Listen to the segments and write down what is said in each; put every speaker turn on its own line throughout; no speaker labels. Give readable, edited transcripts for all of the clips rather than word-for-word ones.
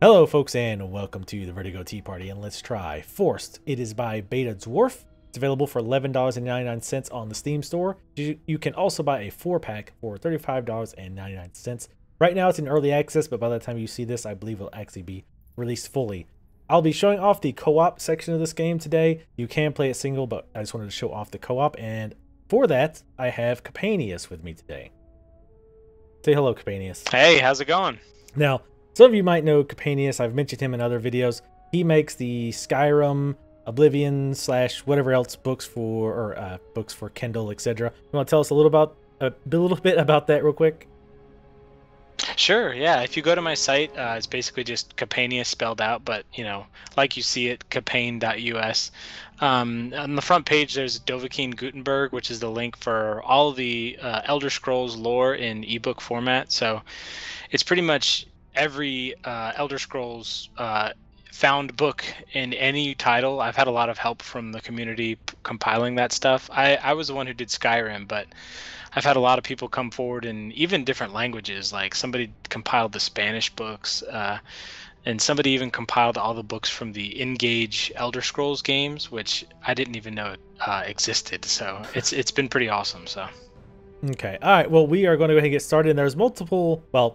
Hello folks and welcome to the Vertigo Tea Party, and let's try Forced. It is by Beta Dwarf. It's available for $11.99 on the Steam store. You can also buy a 4-pack for $35.99. Right now it's in early access, but by the time you see this, I believe it'll actually be released fully. I'll be showing off the co-op section of this game today. You can play it single, but I just wanted to show off the co-op, and for that, I have Capaneus with me today. Say hello, Capaneus.
Hey, how's it going?
Now, some of you might know Capaneus. I've mentioned him in other videos. He makes the Skyrim, Oblivion / whatever else books for Kindle, etc. You want to tell us a little bit about that real quick?
Sure, yeah. If you go to my site, it's basically just Capaneus spelled out, but like you see it, capane.us. On the front page, there's Dovahkiin Gutenberg, which is the link for all the Elder Scrolls lore in ebook format. So it's pretty much every Elder Scrolls found book in any title. I've had a lot of help from the community compiling that stuff. I was the one who did Skyrim, but I've had a lot of people come forward in even different languages. Like somebody compiled the Spanish books, and somebody even compiled all the books from the Engage Elder Scrolls games, which I didn't even know existed. So it's been pretty awesome. So.
Okay, all right, well, we are going to go ahead and get started. And there's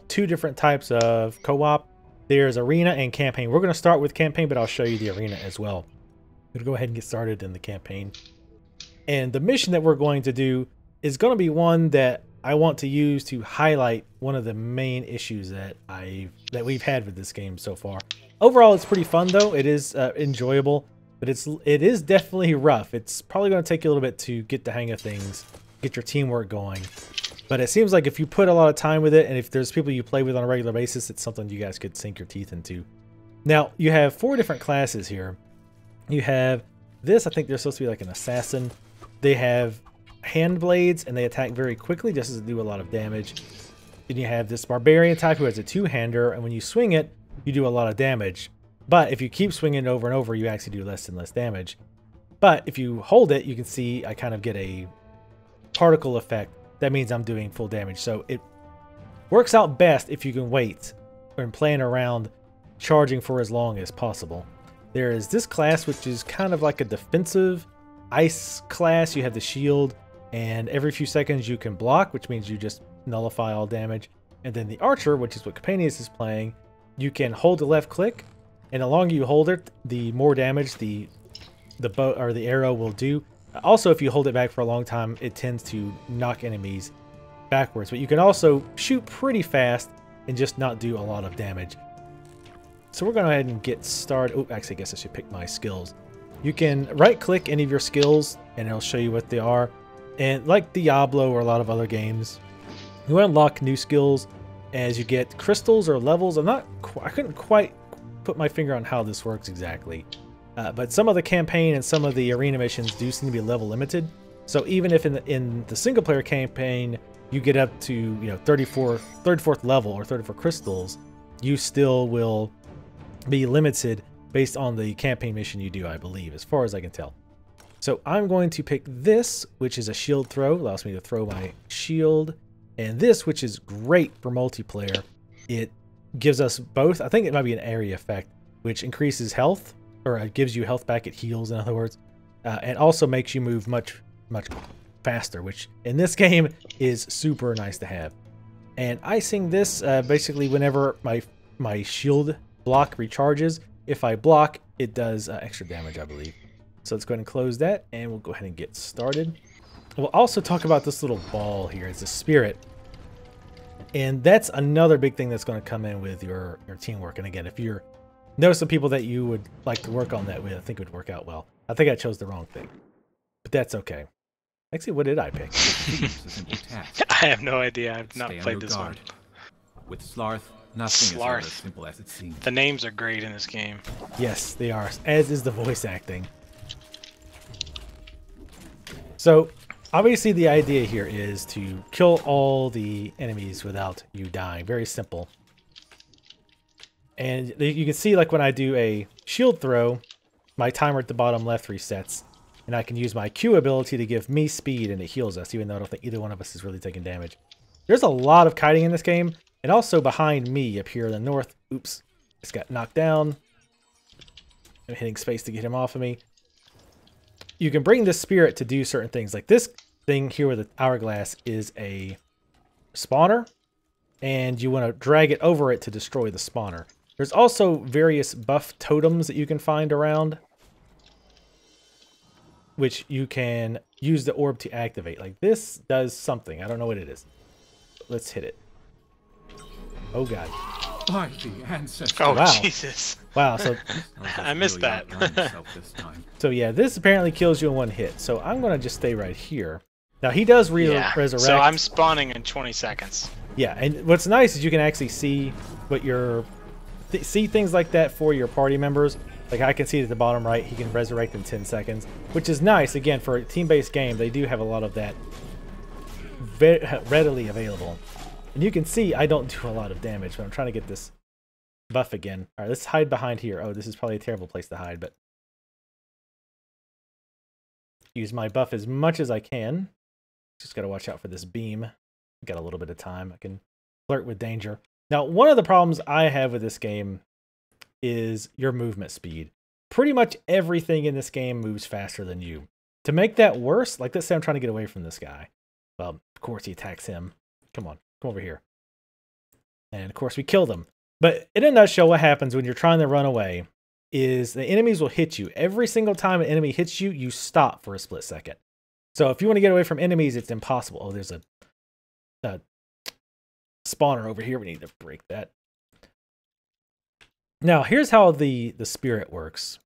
two different types of co-op. There's arena and campaign. We're going to start with campaign, but I'll show you the arena as well. We're going to go ahead and get started in the campaign. And the mission that we're going to do is going to be one that I want to use to highlight one of the main issues that we've had with this game so far. Overall, it's pretty fun, though. It is enjoyable, but it is definitely rough. It's probably going to take you a little bit to get the hang of things, get your teamwork going, but it seems like if you put a lot of time with it, and if there's people you play with on a regular basis, it's something you guys could sink your teeth into. Now, you have 4 different classes here. You have this, I think they're supposed to be like an assassin. They have hand blades, and they attack very quickly, just to do a lot of damage. Then you have this barbarian type who has a 2-hander, and when you swing it, you do a lot of damage. But if you keep swinging it over and over, you actually do less and less damage. But if you hold it, you can see I kind of get a particle effect. That means I'm doing full damage. So it works out best if you can wait and playing around charging for as long as possible. There is this class, which is kind of like a defensive ice class. You have the shield, and every few seconds you can block, which means you just nullify all damage. And then the archer, which is what Capaneus is playing, you can hold the left click, and the longer you hold it, the more damage the bow or the arrow will do. Also, if you hold it back for a long time, it tends to knock enemies backwards. But you can also shoot pretty fast and just not do a lot of damage. So we're going to go ahead and get started. Oh, actually, I guess I should pick my skills. You can right-click any of your skills, and it'll show you what they are. And like Diablo or a lot of other games, you unlock new skills as you get crystals or levels. I couldn't quite put my finger on how this works exactly. But some of the campaign and some of the arena missions do seem to be level limited. So even if in the single player campaign you get up to 34th level or 34 crystals, you still will be limited based on the campaign mission you do, I believe, as far as I can tell. So I'm going to pick this, which is a shield throw. Allows me to throw my shield. And this, which is great for multiplayer. It gives us both. I think it might be an area effect, which increases health. Or it gives you health back, it heals, in other words, and also makes you move much faster, which in this game is super nice to have. And icing this, basically whenever my shield block recharges, if I block, it does extra damage, I believe. So let's go ahead and close that, and we'll go ahead and get started. We'll also talk about this little ball here. It's a spirit. And that's another big thing that's going to come in with your teamwork. And again, if you're know some people that you would like to work on that with, I think it would work out well. I think I chose the wrong thing, but that's okay. Actually, what did I pick?
I have no idea. I've not played this one.
With Slarth, nothing is as simple as it seems.
The names are great in this game.
Yes, they are, as is the voice acting. So, obviously the idea here is to kill all the enemies without you dying. Very simple. And you can see, like, when I do a shield throw, my timer at the bottom left resets. And I can use my Q ability to give me speed, and it heals us, even though I don't think either one of us is really taking damage. There's a lot of kiting in this game. And also behind me up here in the north, oops, It's got knocked down. I'm hitting space to get him off of me. You can bring this spirit to do certain things. Like this thing here with the hourglass is a spawner, and you want to drag it over it to destroy the spawner. There's also various buff totems that you can find around, which you can use the orb to activate. Like this does something. I don't know what it is. Let's hit it. Oh god.
By the ancestors.
Oh,
wow.
Jesus.
Wow, so
I missed that.
so yeah, this apparently kills you in one hit. So I'm going to just stay right here. Now he does resurrect.
So I'm spawning in 20 seconds.
Yeah, and what's nice is you can actually see what your see things like that for your party members. Like I can see at the bottom right, he can resurrect in 10 seconds, which is nice. Again, for a team-based game, they do have a lot of that readily available. And you can see I don't do a lot of damage, but I'm trying to get this buff again. All right, let's hide behind here. Oh, this is probably a terrible place to hide, but use my buff as much as I can. Just got to watch out for this beam. Got a little bit of time. I can flirt with danger. Now, one of the problems I have with this game is your movement speed. Pretty much everything in this game moves faster than you. To make that worse, like let's say I'm trying to get away from this guy. Well, of course he attacks him. Come on, come over here. And of course we killed him. But in a nutshell, what happens when you're trying to run away is the enemies will hit you. Every single time an enemy hits you, you stop for a split second. So if you want to get away from enemies, it's impossible. Oh, there's a spawner over here. We need to break that. Now, here's how the spirit works.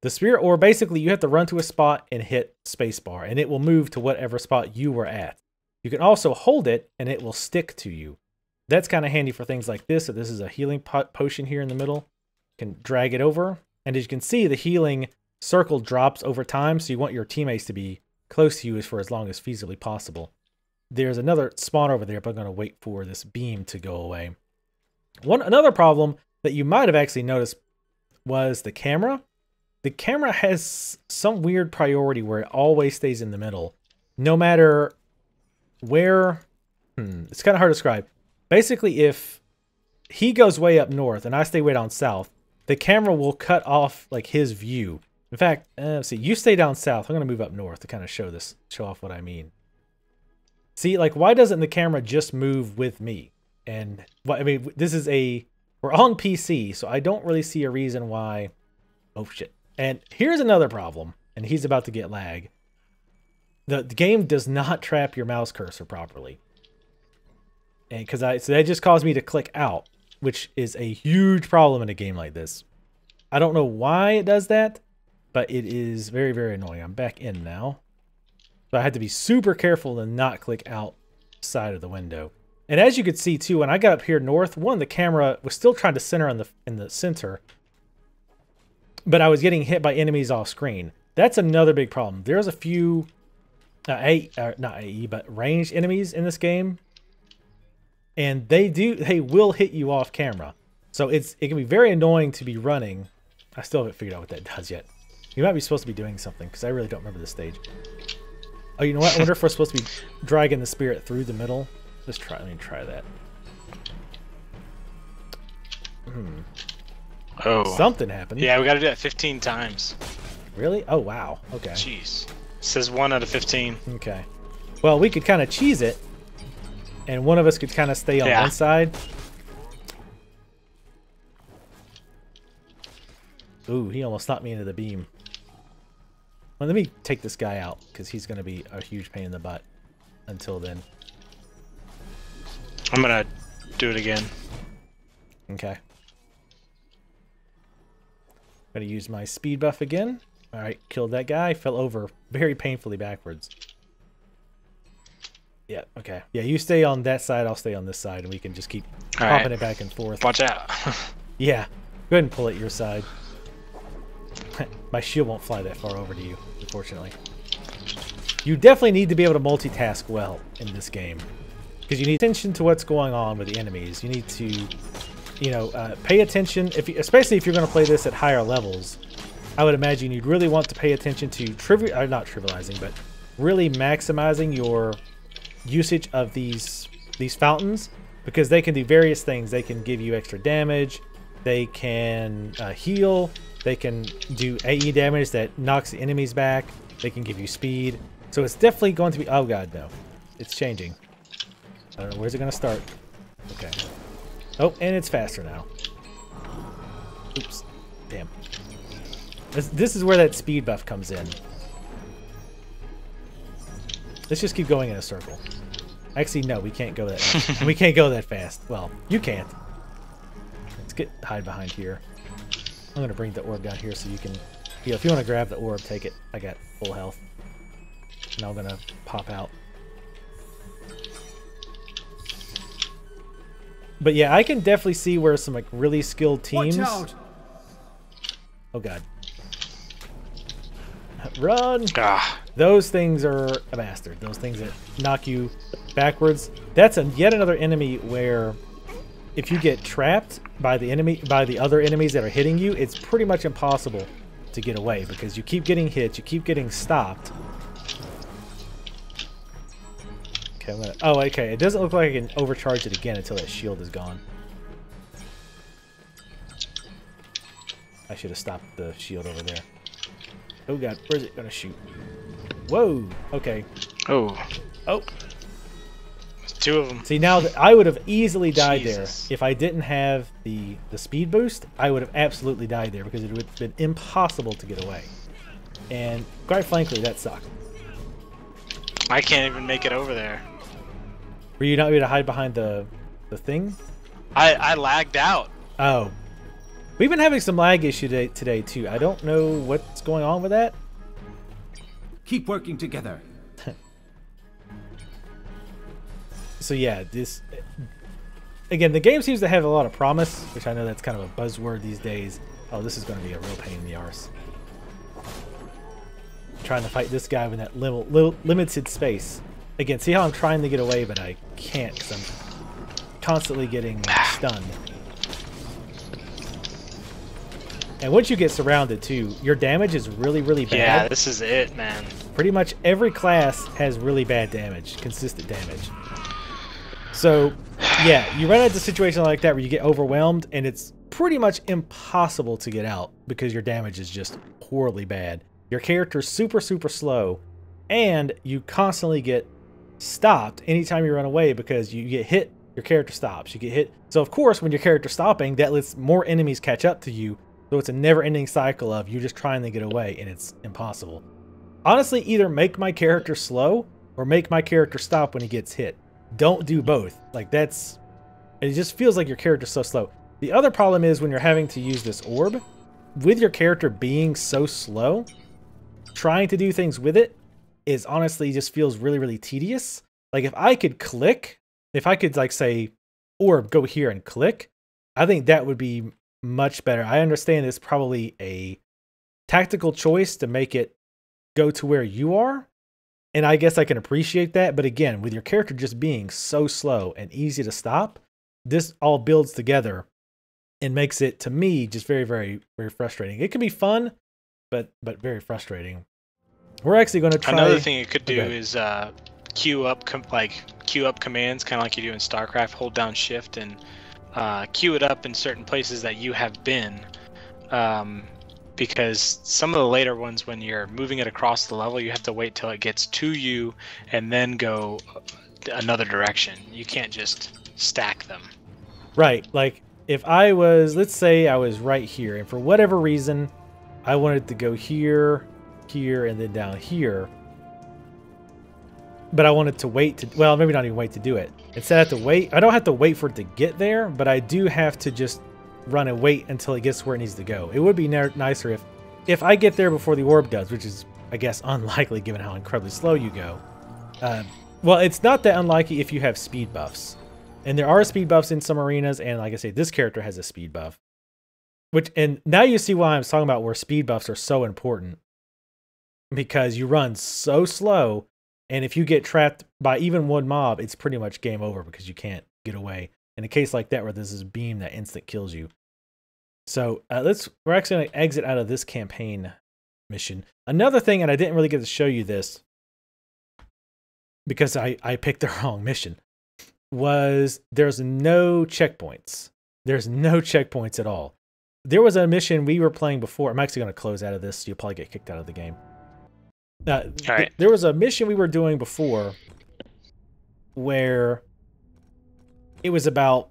The spirit, or basically you have to run to a spot and hit spacebar, and it will move to whatever spot you were at. You can also hold it, and it will stick to you. That's kind of handy for things like this. So this is a healing potion here in the middle. You can drag it over, and as you can see, the healing circle drops over time, so you want your teammates to be close to you for as long as feasibly possible. There's another spawn over there, but I'm going to wait for this beam to go away. Another problem that you might have actually noticed was the camera. The camera has some weird priority where it always stays in the middle, no matter where. It's kind of hard to describe. Basically, if he goes way up north and I stay way down south, the camera will cut off like his view. In fact, let's see, you stay down south. I'm going to move up north to kind of show off what I mean. See, like, why doesn't the camera just move with me? And I mean, we're on PC, so I don't really see a reason why. Oh shit. And here's another problem, and he's about to get lag. The game does not trap your mouse cursor properly. And so that just caused me to click out, which is a huge problem in a game like this. I don't know why it does that, but it is very, very annoying. I'm back in now. So I had to be super careful to not click outside of the window. And as you could see too, when I got up here north, the camera was still trying to center in the center, but I was getting hit by enemies off screen. That's another big problem. There's a few, not AE, but ranged enemies in this game, and they will hit you off camera. So it can be very annoying to be running. I still haven't figured out what that does yet. You might be supposed to be doing something, because I really don't remember this stage. Oh, you know what? I wonder if we're supposed to be dragging the spirit through the middle. Let me try that.
Oh.
Something happened.
Yeah, we got to do that 15 times.
Really? Oh, wow. Okay.
Jeez. It says 1 out of 15.
Okay. Well, we could kind of cheese it, and one of us could kind of stay on one side. Ooh, he almost knocked me into the beam. Well, let me take this guy out, because he's going to be a huge pain in the butt until then.
I'm going to do it again.
Okay. I'm going to use my speed buff again. Alright, killed that guy. Fell over very painfully backwards. Yeah, okay. Yeah, you stay on that side, I'll stay on this side, and we can just keep popping it back and forth.
Watch out.
Yeah. Go ahead and pull it your side. My shield won't fly that far over to you, unfortunately. You definitely need to be able to multitask well in this game, because you need attention to what's going on with the enemies. You need to, pay attention, especially if you're going to play this at higher levels. I would imagine you'd really want to pay attention to not trivializing, but really maximizing your usage of these fountains, because they can do various things. They can give you extra damage. They can heal. They can do AE damage that knocks the enemies back. They can give you speed. So it's definitely going to be... Oh, God, no. It's changing. I don't know. Where's it going to start? Okay. Oh, and it's faster now. Oops. Damn. This is where that speed buff comes in. Let's just keep going in a circle. Actually, no, we can't go that we can't go that fast. Well, you can't. Let's hide behind here. I'm going to bring the orb down here so you can... If you want to grab the orb, take it. I got full health. And I'm going to pop out. But yeah, I can definitely see where some like really skilled teams...
Watch out!
Oh, God. Run!
Ah.
Those things are a bastard. Those things that knock you backwards. That's yet another enemy where if you get trapped by the other enemies that are hitting you, it's pretty much impossible to get away because you keep getting hit, you keep getting stopped. Okay, oh, okay. It doesn't look like I can overcharge it again until that shield is gone. I should have stopped the shield over there. Oh, God. Where's it going to shoot? Whoa. Okay.
Oh.
Oh.
There's two of them.
See, now I would have easily died
Jesus.
there. If I didn't have the speed boost, I would have absolutely died there because it would have been impossible to get away. And quite frankly, that sucked.
I can't even make it over there.
Were you not able to hide behind the thing?
I lagged out.
Oh. We've been having some lag issue today, too. I don't know what's going on with that.
Keep working together.
So yeah, this... Again, the game seems to have a lot of promise, which I know that's kind of a buzzword these days. Oh, this is going to be a real pain in the arse. Trying to fight this guy with that limited space. Again, see how I'm trying to get away, but I can't because I'm constantly getting stunned. And once you get surrounded, too, your damage is really, really bad.
Yeah, this is it, man.
Pretty much every class has really bad damage, consistent damage. So, yeah, you run into a situation like that where you get overwhelmed, and it's pretty much impossible to get out because your damage is just horribly bad. Your character's super, super slow, and you constantly get stopped anytime you run away because you get hit, your character stops. You get hit. So, of course, when your character's stopping, that lets more enemies catch up to you. So it's a never-ending cycle of you just trying to get away, and it's impossible. Honestly, either make my character slow or make my character stop when he gets hit. Don't do both. Like, that's... It just feels like your character's so slow. The other problem is when you're having to use this orb, with your character being so slow, trying to do things with it is honestly just feels really, really tedious. Like, if I could click, if I could, like, say, orb, go here and click, I think that would be much better. I understand it's probably a tactical choice to make it go to where you are, and I guess I can appreciate that, but again, with your character just being so slow and easy to stop, this all builds together and makes it, to me, just very, very, very frustrating. It can be fun, but very frustrating. We're actually going to try...
Another thing it could do is queue up commands, kind of like you do in StarCraft. Hold down Shift and queue it up in certain places that you have been, because some of the later ones, when you're moving it across the level, you have to wait till it gets to you and then go another direction. You can't just stack them.
Right, like if I was, let's say I was right here, and for whatever reason I wanted to go here, here, and then down here, but I wanted to wait to, well, maybe not even wait to do it. Instead I have to wait. I don't have to wait for it to get there, but I do have to just run and wait until it gets where it needs to go. It would be nicer if I get there before the orb does, which is, I guess, unlikely given how incredibly slow you go. Well, it's not that unlikely if you have speed buffs. And there are speed buffs in some arenas, and like I say, this character has a speed buff. And now you see why I'm talking about where speed buffs are so important. Because you run so slow, and if you get trapped by even one mob, it's pretty much game over because you can't get away. In a case like that where there's this beam that instant kills you. So we're actually going to exit out of this campaign mission. Another thing, and I didn't really get to show you this because I picked the wrong mission, was there's no checkpoints. There's no checkpoints at all. There was a mission we were playing before. I'm actually going to close out of this, so you'll probably get kicked out of the game. All right. There was a mission we were doing before where it was about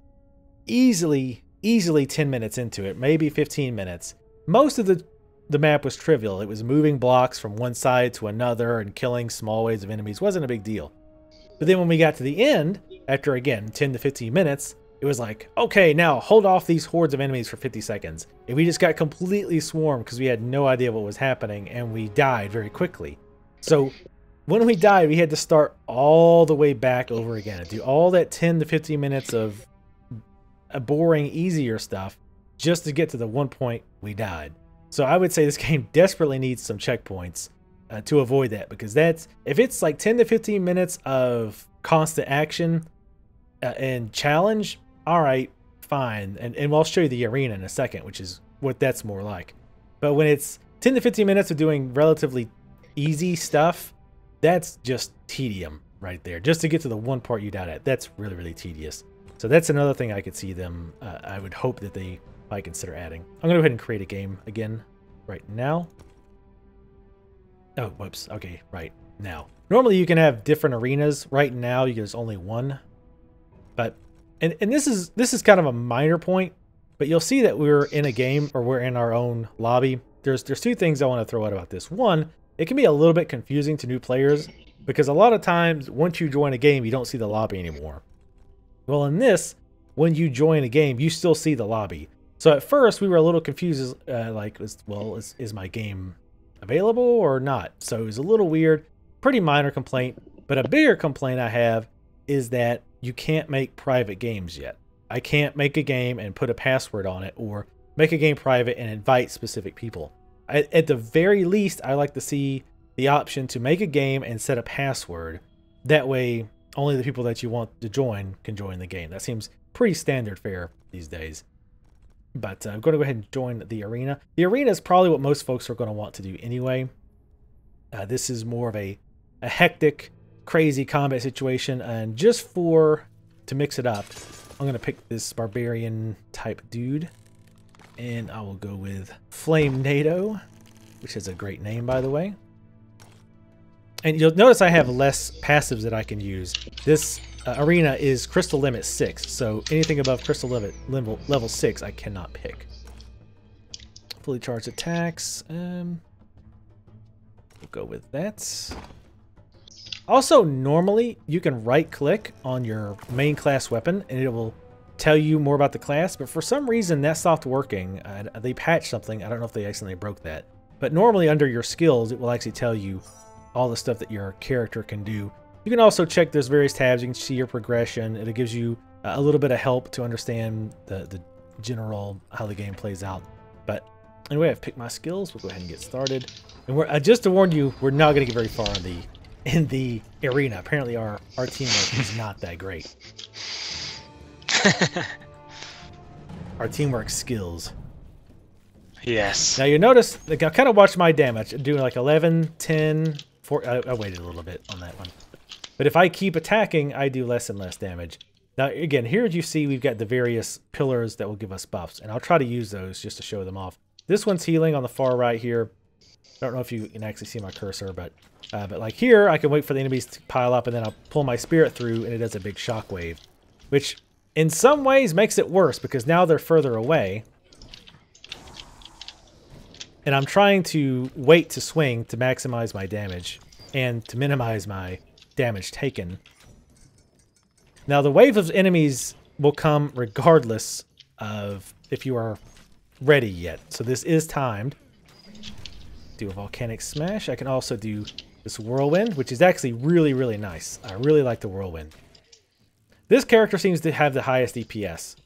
easily 10 minutes into it, maybe 15 minutes. Most of the map was trivial. It was moving blocks from one side to another and killing small waves of enemies. Wasn't a big deal. But then when we got to the end, after, again, 10 to 15 minutes, it was like, okay, now hold off these hordes of enemies for 50 seconds. And we just got completely swarmed because we had no idea what was happening, and we died very quickly. So when we died, we had to start all the way back over again and do all that 10 to 15 minutes of boring, easier stuff just to get to the one point we died. So I would say this game desperately needs some checkpoints to avoid that, because if it's like 10 to 15 minutes of constant action and challenge, all right, fine. And I'll show you the arena in a second, which is what that's more like. But when it's 10 to 15 minutes of doing relatively easy stuff, that's just tedium right there. Just to get to the one part you died at, that's really, really tedious. So that's another thing I could see them, I would hope that they might consider adding. I'm going to go ahead and create a game again right now. Oh, whoops. Okay, right now. Normally you can have different arenas. Right now there's only one. But and this is kind of a minor point, but you'll see that we're in a game, or we're in our own lobby. There's two things I want to throw out about this. One, it can be a little bit confusing to new players, because a lot of times once you join a game, you don't see the lobby anymore. Well, in this, when you join a game, you still see the lobby. So at first we were a little confused, like, well, is my game available or not? So it was a little weird. Pretty minor complaint, but a bigger complaint I have is that you can't make private games yet. I can't make a game and put a password on it, or make a game private and invite specific people. At the very least, I like to see the option to make a game and set a password. That way, only the people that you want to join can join the game. That seems pretty standard fare these days. But I'm going to go ahead and join the arena. The arena is probably what most folks are going to want to do anyway. This is more of a hectic, crazy combat situation. And just to mix it up, I'm going to pick this barbarian type dude. And I will go with Flame NATO, which is a great name, by the way. And you'll notice I have less passives that I can use. This arena is crystal limit 6, so anything above crystal level 6 I cannot pick. Fully charged attacks. We'll go with that. Also, normally you can right click on your main class weapon and it will tell you more about the class, but for some reason that stopped working. They patched something. I don't know if they accidentally broke that. But normally under your skills it will actually tell you all the stuff that your character can do. You can also check there's various tabs. You can see your progression. It gives you a little bit of help to understand the general how the game plays out. But anyway, I've picked my skills. We'll go ahead and get started. And we're just to warn you, we're not going to get very far in the arena. Apparently our teamwork is not that great. Our teamwork skills.
Yes.
Now you notice, like, I kind of watched my damage. I'm doing like 11, 10, 4. I waited a little bit on that one. But if I keep attacking, I do less and less damage. Now, again, here you see we've got the various pillars that will give us buffs. And I'll try to use those just to show them off. This one's healing on the far right here. I don't know if you can actually see my cursor, but like here, I can wait for the enemies to pile up, and then I'll pull my spirit through, and it does a big shockwave. Which, in some ways, makes it worse, because now they're further away. And I'm trying to wait to swing to maximize my damage and to minimize my damage taken. Now the wave of enemies will come regardless of if you are ready yet. So this is timed. Do a volcanic smash. I can also do this whirlwind, which is actually really, really nice. I really like the whirlwind. This character seems to have the highest DPS.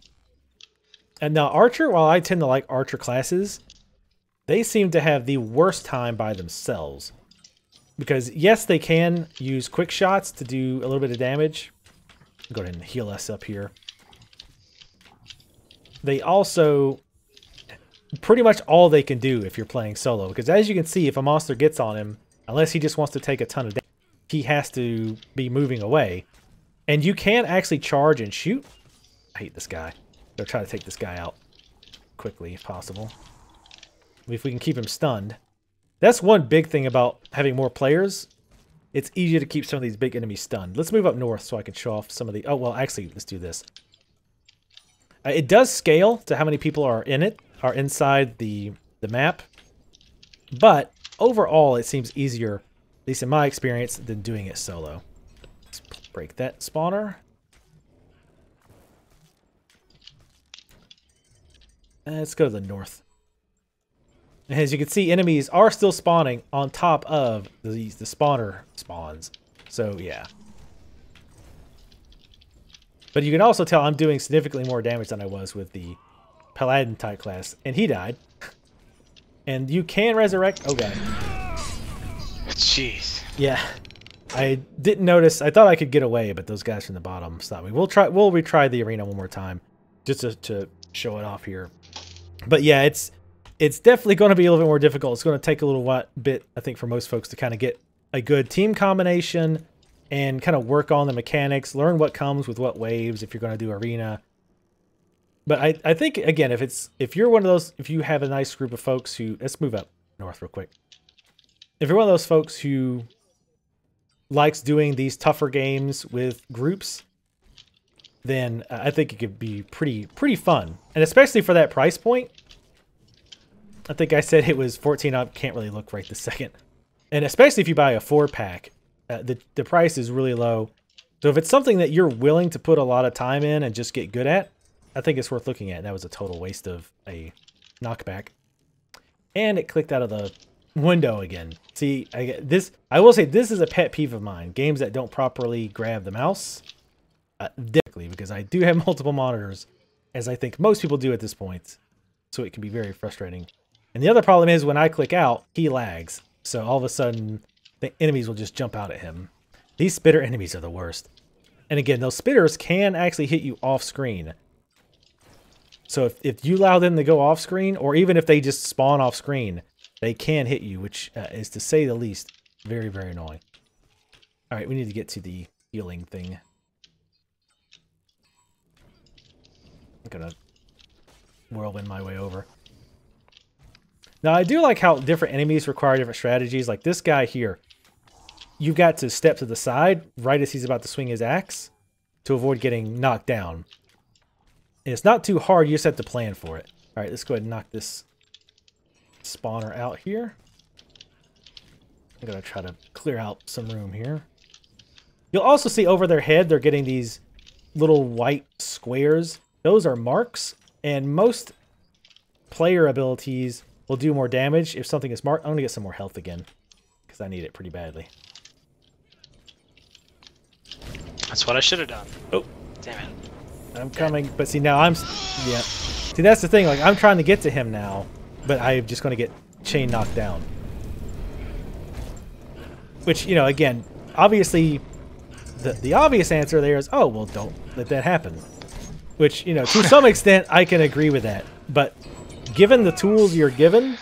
And now Archer, while I tend to like Archer classes, they seem to have the worst time by themselves. Because, yes, they can use quick shots to do a little bit of damage. Go ahead and heal us up here. They also... pretty much all they can do if you're playing solo. Because as you can see, if a monster gets on him, unless he just wants to take a ton of damage, he has to be moving away. And you can actually charge and shoot. I hate this guy. They'll try to take this guy out quickly if possible. If we can keep him stunned. That's one big thing about having more players. It's easier to keep some of these big enemies stunned. Let's move up north so I can show off some of the... Oh, well, actually, let's do this. It does scale to how many people are in it, are inside the map. But overall, it seems easier, at least in my experience, than doing it solo. Let's break that spawner. Let's go to the north. And as you can see, enemies are still spawning on top of the spawner spawns. So, yeah. But you can also tell I'm doing significantly more damage than I was with the Paladin type class. And he died. And you can resurrect... Oh, God.
Jeez.
Yeah. I didn't notice. I thought I could get away, but those guys from the bottom stopped me. We'll retry the arena one more time. Just to show it off here. But yeah, it's definitely going to be a little bit more difficult. It's going to take a little bit, I think, for most folks to kind of get a good team combination and kind of work on the mechanics, learn what comes with what waves if you're going to do arena. But I think, again, if you're one of those, if you have a nice group of folks who, let's move up north real quick. If you're one of those folks who likes doing these tougher games with groups, then I think it could be pretty fun. And especially for that price point. I think I said it was 14. I can't really look right this second. And especially if you buy a 4-pack, the price is really low. So if it's something that you're willing to put a lot of time in and just get good at, I think it's worth looking at. That was a total waste of a knockback. And it clicked out of the window again. See, I will say this is a pet peeve of mine. Games that don't properly grab the mouse. Definitely, because I do have multiple monitors, as I think most people do at this point. So it can be very frustrating. And the other problem is when I click out, he lags. So all of a sudden, the enemies will just jump out at him. These spitter enemies are the worst. And again, those spitters can actually hit you off screen. So if you allow them to go off screen, or even if they just spawn off screen, they can hit you, which is, to say the least, very, very annoying. All right, we need to get to the healing thing. I'm gonna whirlwind my way over. Now, I do like how different enemies require different strategies. Like this guy here, you've got to step to the side right as he's about to swing his axe to avoid getting knocked down. And it's not too hard. You just have to plan for it. All right, let's go ahead and knock this spawner out here. I'm going to try to clear out some room here. You'll also see over their head, they're getting these little white squares. Those are marks, and most player abilities will do more damage if something is marked. I'm going to get some more health again, because I need it pretty badly.
That's what I should have done.
Oh.
Damn it.
I'm coming, but see, now I'm... Yeah. See, that's the thing. Like, I'm trying to get to him now, but I'm just going to get chain knocked down. Which, you know, again, obviously, the obvious answer there is, oh, well, don't let that happen. Which, you know, to some extent, I can agree with that. But given the tools you're given,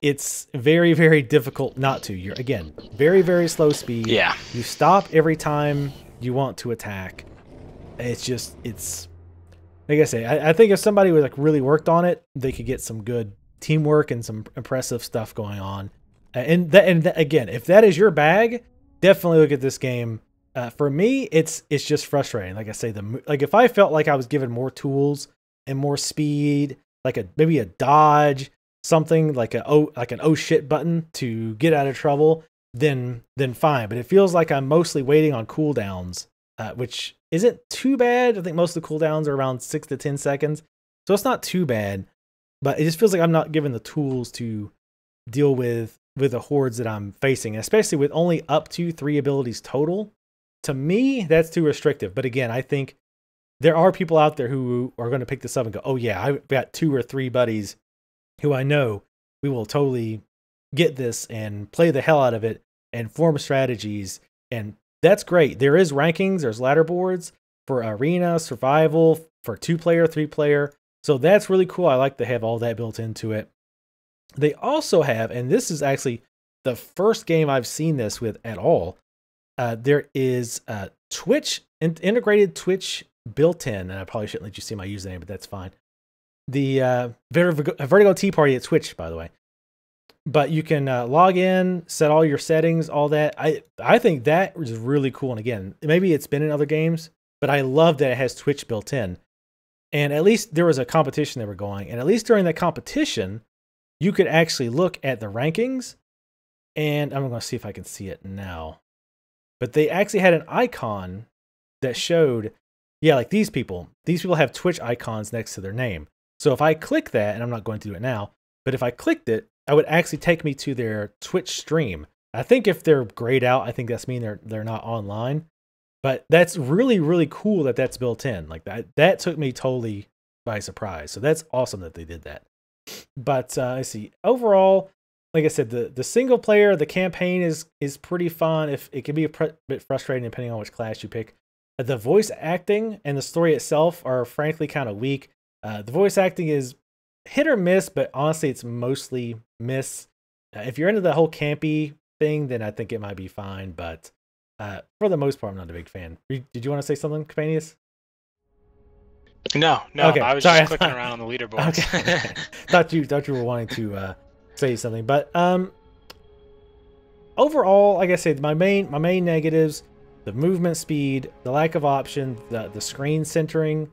it's very, very difficult not to. You're, again, very, very slow speed.
Yeah.
You stop every time you want to attack. It's just, it's... Like I say, I think if somebody was like really worked on it, they could get some good teamwork and some impressive stuff going on. And again, if that is your bag, definitely look at this game. For me, it's just frustrating. Like I say, like if I felt like I was given more tools and more speed, like maybe a dodge, something like an oh shit button to get out of trouble, then fine. But it feels like I'm mostly waiting on cooldowns, which isn't too bad. I think most of the cooldowns are around 6 to 10 seconds, so it's not too bad. But it just feels like I'm not given the tools to deal with the hordes that I'm facing, especially with only up to 3 abilities total. To me, that's too restrictive. But again, I think there are people out there who are going to pick this up and go, oh yeah, I've got 2 or 3 buddies who I know we will totally get this and play the hell out of it and form strategies. And that's great. There is rankings. There's ladder boards for arena, survival, for 2-player, 3-player. So that's really cool. I like to have all that built into it. They also have, and this is actually the first game I've seen this with at all, there is Twitch, integrated Twitch built-in, and I probably shouldn't let you see my username, but that's fine. The Vertigo Tea Party at Twitch, by the way. But you can log in, set all your settings, all that. I think that is really cool. And again, maybe it's been in other games, but I love that it has Twitch built in. And at least there was a competition they were going, and at least during that competition, you could actually look at the rankings. And I'm going to see if I can see it now. But they actually had an icon that showed, yeah, like these people have Twitch icons next to their name. So if I click that, and I'm not going to do it now, but if I clicked it, it would actually take me to their Twitch stream. I think if they're grayed out, I think that's mean they're not online. But that's really, really cool that that's built in. Like that took me totally by surprise. So that's awesome that they did that. But let's see. Overall, like I said, the single player, the campaign is pretty fun. If it can be a bit frustrating depending on which class you pick. The voice acting and the story itself are frankly kind of weak. The voice acting is hit or miss, but honestly, it's mostly miss. If you're into the whole campy thing, then I think it might be fine. But for the most part, I'm not a big fan. Did you want to say something, Capaneus?
No.
Okay,
I was just clicking around on the leaderboards.
Okay. thought you were wanting to say something, but overall, like I said, my main negatives: the movement speed, the lack of options, the screen centering.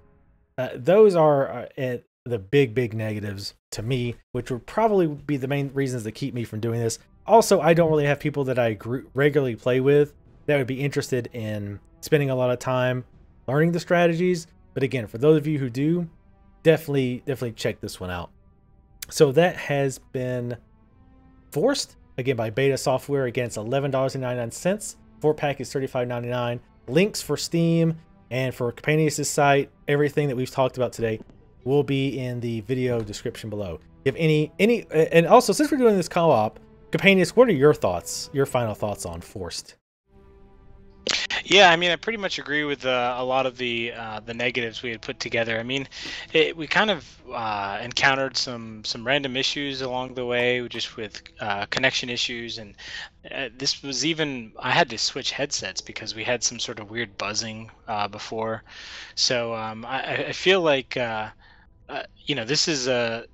Those are the big negatives to me, which would probably be the main reasons that keep me from doing this. Also, I don't really have people that I regularly play with that would be interested in spending a lot of time learning the strategies. But again, for those of you who do, definitely check this one out. So that has been Forced, again by Beta Software. Again, it's $11.99. 4-pack is $35.99. Links for Steam and for Capaneus' site, everything that we've talked about today will be in the video description below. If any, and also since we're doing this co-op, Capaneus, what are your thoughts, your final thoughts on Forced?
Yeah, I mean, I pretty much agree with a lot of the negatives we had put together. I mean, we kind of encountered some random issues along the way, just with connection issues, and this was even I had to switch headsets because we had some sort of weird buzzing before. So I feel like you know, this is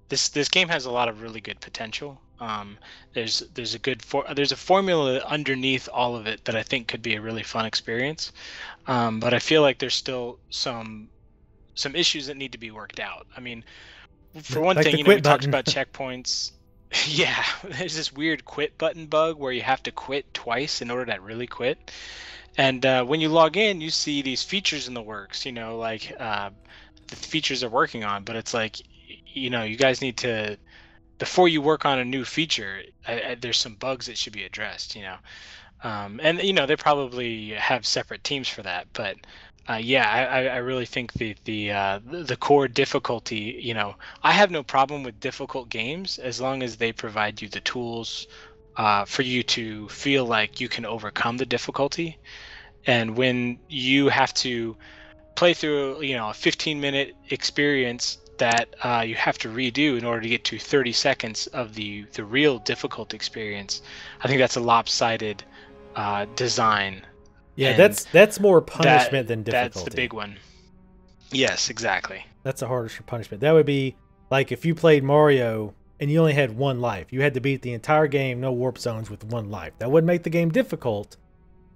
this game has a lot of really good potential. There's a formula underneath all of it that I think could be a really fun experience, but I feel like there's still some issues that need to be worked out. I mean, for one thing, you know, we talked about checkpoints. Yeah, there's this weird quit button bug where you have to quit twice in order to really quit. And when you log in, you see these features in the works, you know, like the features they're working on, but it's like, you know, you guys need to, before you work on a new feature, there's some bugs that should be addressed, you know. And you know, they probably have separate teams for that, but yeah, I really think the core difficulty, you know, I have no problem with difficult games as long as they provide you the tools for you to feel like you can overcome the difficulty. And when you have to play through, you know, a 15-minute experience that you have to redo in order to get to 30 seconds of the real difficult experience, I think that's a lopsided design.
Yeah, and that's more punishment than difficulty.
That's the big one. Yes, exactly.
That's a harder punishment. That would be like if you played Mario and you only had one life. You had to beat the entire game, no warp zones, with one life. That would make the game difficult,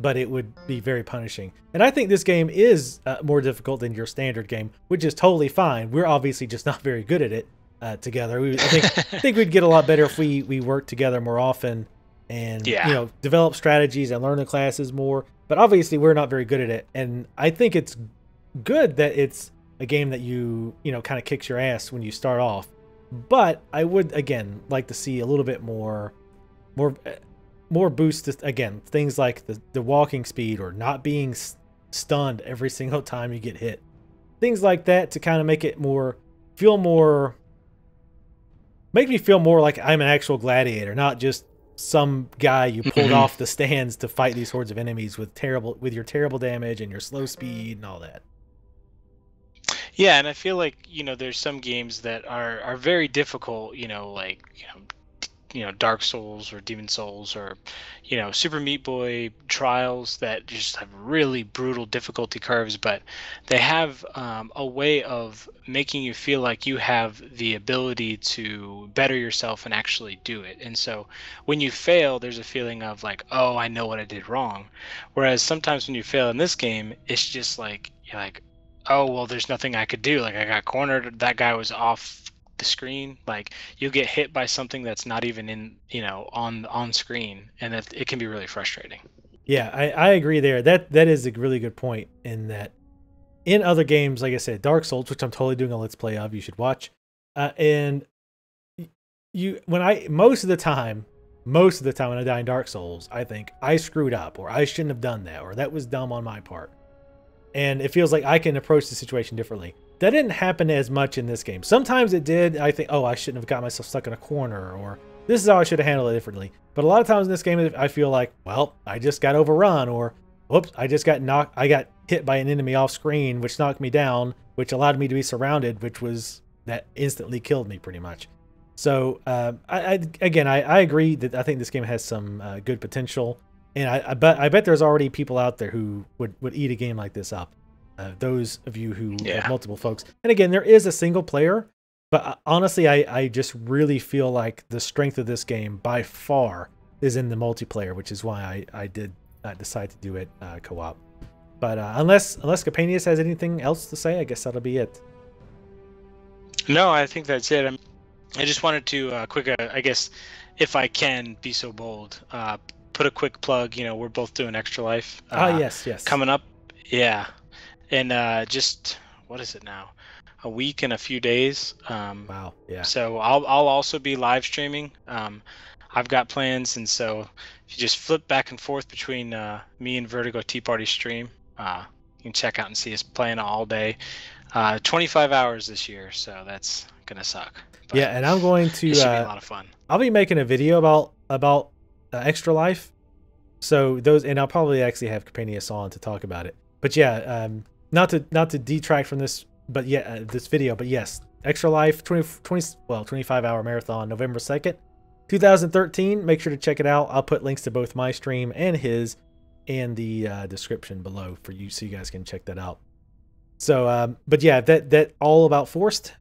but it would be very punishing. And I think this game is more difficult than your standard game, which is totally fine. We're obviously just not very good at it together. I think we'd get a lot better if we worked together more often and you know, develop strategies and learn the classes more. But obviously we're not very good at it. And I think it's good that it's a game that you know, kind of kicks your ass when you start off. But I would, again, like to see a little bit more boost, again, things like the walking speed or not being stunned every single time you get hit. Things like that to kind of make it make me feel more like I'm an actual gladiator, not just some guy you pulled off the stands to fight these hordes of enemies with your terrible damage and your slow speed and all that.
Yeah, and I feel like, you know, there's some games that are very difficult, you know, like, you know, Dark Souls or Demon Souls or Super Meat Boy Trials that just have really brutal difficulty curves, but they have a way of making you feel like you have the ability to better yourself and actually do it. And so when you fail, there's a feeling of like, oh, I know what I did wrong. Whereas sometimes when you fail in this game, it's just like you're like, oh, well, there's nothing I could do. Like, I got cornered, that guy was off the screen. Like, you get hit by something that's not even in on screen, and it can be really frustrating.
Yeah, I agree there. That is a really good point, in that in other games, like I said, Dark Souls, which I'm totally doing a let's play of, you should watch, and most of the time when I die in Dark Souls, I think I screwed up, or I shouldn't have done that, or that was dumb on my part, and it feels like I can approach the situation differently. That didn't happen as much in this game. Sometimes it did. I think, oh, I shouldn't have got myself stuck in a corner, or this is how I should have handled it differently. But a lot of times in this game, I feel like, well, I just got overrun, or whoops, I got hit by an enemy off screen, which knocked me down, which allowed me to be surrounded, that instantly killed me pretty much. So I agree that I think this game has some good potential, and I bet there's already people out there who would eat a game like this up. Those of you who have multiple folks. And again, there is a single player, but honestly, I just really feel like the strength of this game by far is in the multiplayer, which is why I did decide to do it co-op. But unless Capaneus has anything else to say, I guess that'll be it.
No, I think that's it. I just wanted to I guess, if I can be so bold, put a quick plug. We're both doing Extra Life.
Yes.
Coming up. Yeah. And just, what is it now? A week and a few days.
Wow. Yeah.
So I'll also be live streaming. I've got plans, and so if you just flip back and forth between me and Vertigo Tea Party stream, you can check out and see us playing all day. 25 hours this year, so that's gonna suck. But
yeah, and I'm going to.
It should be a lot of fun.
I'll be making a video about Extra Life. So and I'll probably actually have Capaneus on to talk about it. But yeah, not to detract from this, but yeah, this video. But yes, Extra Life 25-hour marathon, November 2nd, 2013. Make sure to check it out. I'll put links to both my stream and his in the description below for you, so you guys can check that out. So, but yeah, that all about Forced.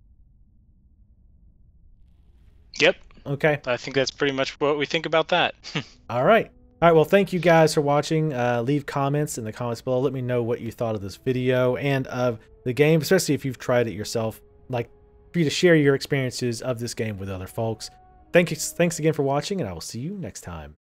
Yep.
Okay.
I think that's pretty much what we think about that.
All right. All right, well, thank you guys for watching. Leave comments in the comments below. Let me know what you thought of this video and of the game, especially if you've tried it yourself. Like for you to share your experiences of this game with other folks. Thanks again for watching, and I will see you next time.